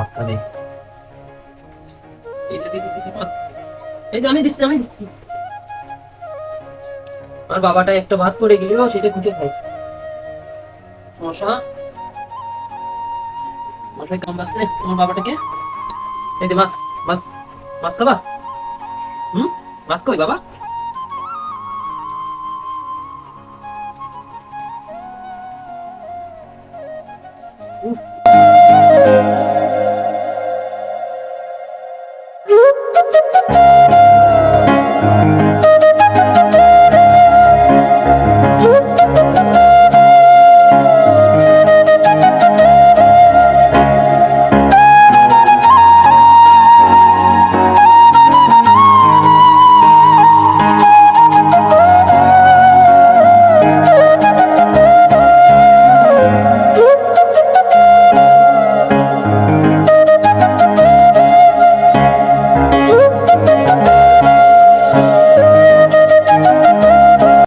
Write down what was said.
মাছ খাবে। এই যে দিছি মাছ, এই যে আমি দিচ্ছি। আর বাবাটা একটা ভাত পড়ে গেল, সেটা খুঁটে খাই। মশা মশাই কামড়াচ্ছে তোমার বাবাটাকে। এই যে মাছ, মাছ মাছ খাবা? হুম, মাছ কই বাবা?